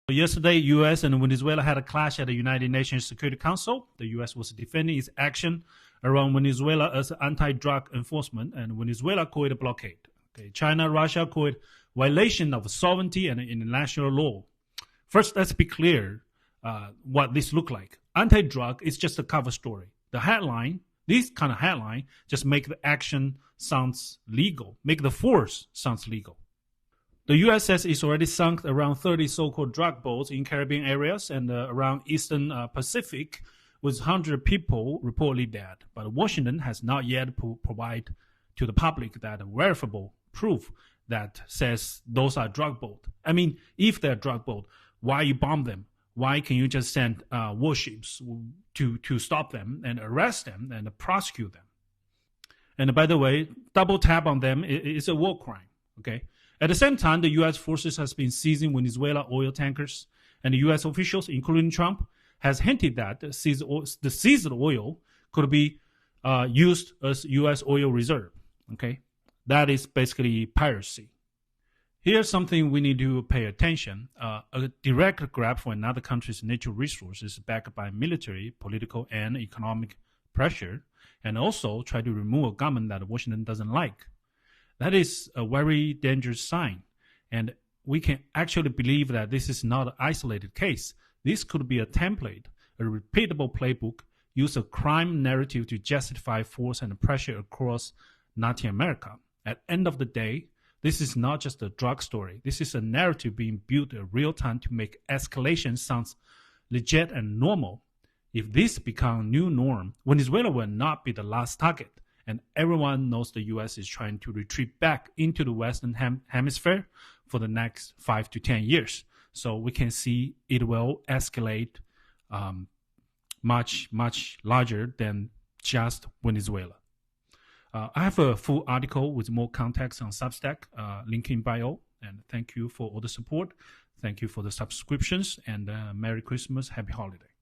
Yesterday, U.S. and Venezuela had a clash at the United Nations Security Council. The U.S. was defending its action around Venezuela as anti-drug enforcement, and Venezuela called it a blockade. Okay. China, Russia called it violation of sovereignty and international law. First, let's be clear what this looked like. Anti-drug is just a cover story. The headline, this kind of headline, just make the action sounds legal, make the force sounds legal. The U.S. says it's already sunk around 30 so-called drug boats in Caribbean areas and around Eastern Pacific, with 100 people reportedly dead. But Washington has not yet provided to the public that verifiable proof that says those are drug boats. I mean, if they're drug boats, why you bomb them? Why can you just send warships to stop them and arrest them and prosecute them? And by the way, double tap on them is a war crime, okay? At the same time, the U.S. forces has been seizing Venezuela oil tankers, and the U.S. officials, including Trump, has hinted that the seized oil could be used as U.S. oil reserve. Okay, that is basically piracy. Here's something we need to pay attention. A direct grab for another country's natural resources backed by military, political, and economic pressure, and also try to remove a government that Washington doesn't like. That is a very dangerous sign, and we can actually believe that this is not an isolated case. This could be a template, a repeatable playbook, use a crime narrative to justify force and pressure across Latin America. At the end of the day, this is not just a drug story. This is a narrative being built in real time to make escalation sounds legit and normal. If this becomes new norm, Venezuela will not be the last target. And everyone knows the U.S. is trying to retreat back into the Western hemisphere for the next 5 to 10 years. So we can see it will escalate much, much larger than just Venezuela. I have a full article with more context on Substack, link in bio. And thank you for all the support. Thank you for the subscriptions, and Merry Christmas, Happy Holiday.